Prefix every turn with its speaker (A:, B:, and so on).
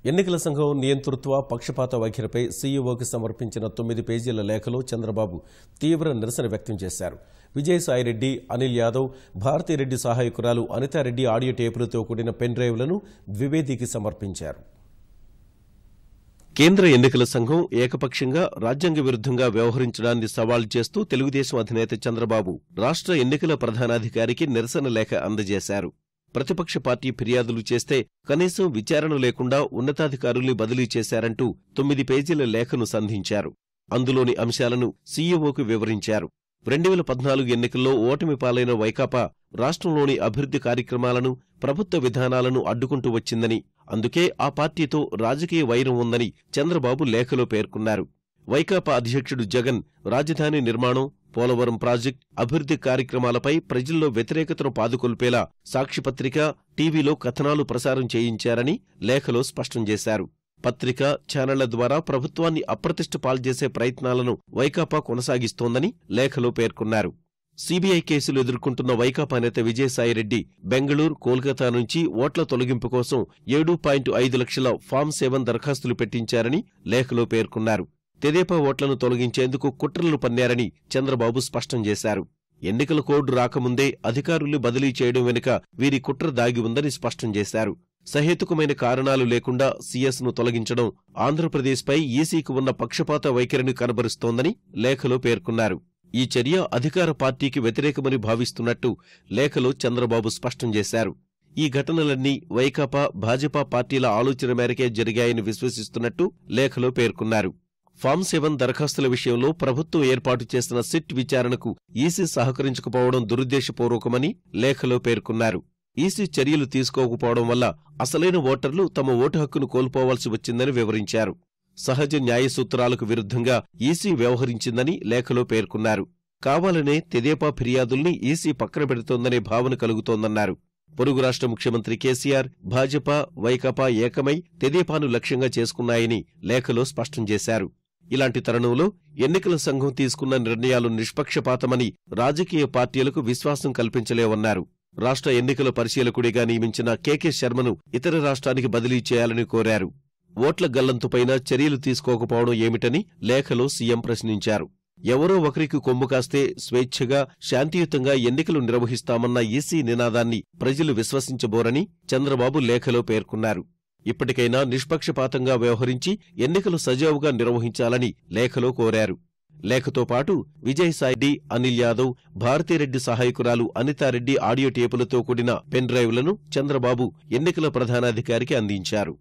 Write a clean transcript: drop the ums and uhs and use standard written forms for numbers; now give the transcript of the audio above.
A: ఎన్నికల సంఘం నియంతృత్వ పక్షపాత వైఖరిపై సీఈఓకి సమర్పించిన 9 పేజీల లేఖలో చంద్రబాబు తీవ్ర నిరసన వ్యక్తం చేశారు. విజయసాయిరెడ్డి, అనిల్ యాదవ్, భారతిరెడ్డి సహాయకురాలు అనితారెడ్డి ఆడియో టేపులతో కూడిన పెన్ డ్రైవ్లను ద్వివేదికి సమర్పించారు. కేంద్ర ఎన్నికల సంఘం ఏకపక్షంగా రాజ్యాంగ విరుద్ధంగా వ్యవహరించడాన్ని సవాల్ చేస్తూ తెలుగుదేశం అధినేత చంద్రబాబు రాష్ట్ర ఎన్నికల ప్రధానాధికారికి నిరసన లేఖ అందజేశారు. ప్రతిపక్ష పార్టీ ఫిర్యాదులు చేస్తే కనీసం విచారణ లేకుండా ఉన్నతాధికారుల్ని బదిలీ చేశారంటూ 9 పేజీల లేఖను సంధించారు. అందులోని అంశాలను సీఈఓకు వివరించారు. 2014 ఎన్నికల్లో ఓటమి పాలైన వైకాపా రాష్ట్రంలోని అభివృద్ధి కార్యక్రమాలను, ప్రభుత్వ విధానాలను అడ్డుకుంటూ వచ్చిందని, అందుకే ఆ పార్టీతో రాజకీయ వైరం ఉందని చంద్రబాబు లేఖలో పేర్కొన్నారు. వైకాపా అధ్యక్షుడు జగన్ రాజధాని నిర్మాణం, పోలవరం ప్రాజెక్టు, అభివృద్ధి కార్యక్రమాలపై ప్రజల్లో వ్యతిరేకతను పాదుకొల్పేలా సాక్షిపత్రిక, టీవీలో కథనాలు ప్రసారం చేయించారని లేఖలో స్పష్టం చేశారు. పత్రిక, ఛానళ్ల ద్వారా ప్రభుత్వాన్ని అప్రతిష్ట పాల్చేసే ప్రయత్నాలను వైకాపా కొనసాగిస్తోందని లేఖలో పేర్కొన్నారు. సీబీఐ కేసులు ఎదుర్కొంటున్న వైకాపా నేత విజయసాయిరెడ్డి బెంగళూరు, కోల్కతా నుంచి ఓట్ల తొలగింపు కోసం 7.5 లక్షల ఫామ్ 7 దరఖాస్తులు పెట్టించారని లేఖలో పేర్కొన్నారు. తెదేపా ఓట్లను తొలగించేందుకు కుట్రలు పన్నారని చంద్రబాబు స్పష్టం చేశారు. ఎన్నికల కోడ్ రాకముందే అధికారుల్ని బదిలీ చేయడం వెనుక వీరి కుట్ర దాగి ఉందని స్పష్టం చేశారు. సహేతుకమైన కారణాలు లేకుండా సీఎస్ను తొలగించడం ఆంధ్రప్రదేశ్పై ఈసీకి ఉన్న పక్షపాత వైఖరిని కనబరుస్తోందని లేఖలో పేర్కొన్నారు. ఈ చర్య అధికార పార్టీకి వ్యతిరేకమని భావిస్తున్నట్టు లేఖలో చంద్రబాబు స్పష్టం చేశారు. ఈ ఘటనలన్నీ వైకాపా, భాజపా పార్టీల ఆలోచన మేరకే జరిగాయని విశ్వసిస్తున్నట్టు లేఖలో పేర్కొన్నారు. ఫామ్ 7 దరఖాస్తుల విషయంలో ప్రభుత్వం ఏర్పాటు చేసిన సిట్ విచారణకు ఈసీ సహకరించకపోవడం దురుద్దేశపూర్వకమని లేఖలో పేర్కొన్నారు. ఈసీ చర్యలు తీసుకోకపోవడం వల్ల అసలైన ఓటర్లు తమ ఓటు హక్కును కోల్పోవాల్సి వచ్చిందని వివరించారు. సహజ న్యాయ సూత్రాలకు విరుద్ధంగా ఈసీ వ్యవహరించిందని లేఖలో పేర్కొన్నారు. కావాలనే తెదేపా ఫిర్యాదుల్ని ఈసీ పక్కన పెడుతోందనే భావన కలుగుతోందన్నారు. పొరుగు రాష్ట్ర ముఖ్యమంత్రి కేసీఆర్, భాజపా, వైకాపా ఏకమై తెదేపాను లక్ష్యంగా చేసుకున్నాయని లేఖలో స్పష్టం చేశారు. ఇలాంటి తరుణంలో ఎన్నికల సంఘం తీసుకున్న నిర్ణయాలు నిష్పక్షపాతమని రాజకీయ పార్టీలకు విశ్వాసం కల్పించలేవన్నారు. రాష్ట్ర ఎన్నికల పరిశీలకుడిగా నియమించిన కేకే శర్మను ఇతర రాష్ట్రానికి బదిలీ చేయాలని కోరారు. ఓట్ల గల్లంతుపైన చర్యలు తీసుకోకపోవడం ఏమిటని లేఖలో సీఎం ప్రశ్నించారు. ఎవరో ఒకరికి కొమ్ము కాస్తే స్వేచ్ఛగా, శాంతియుతంగా ఎన్నికలు నిర్వహిస్తామన్న ఈసీ నినాదాన్ని ప్రజలు విశ్వసించబోరని చంద్రబాబు లేఖలో పేర్కొన్నారు. ఇప్పటికైనా నిష్పక్షపాతంగా వ్యవహరించి ఎన్నికలు సజావుగా నిర్వహించాలని లేఖలో కోరారు. లేఖతో పాటు విజయసాయిరెడ్డి, అనిల్ యాదవ్, భారతిరెడ్డి సహాయకురాలు అనితారెడ్డి ఆడియో టేపులతో కూడిన పెన్ డ్రైవ్లను చంద్రబాబు ఎన్నికల ప్రధానాధికారికి అందించారు.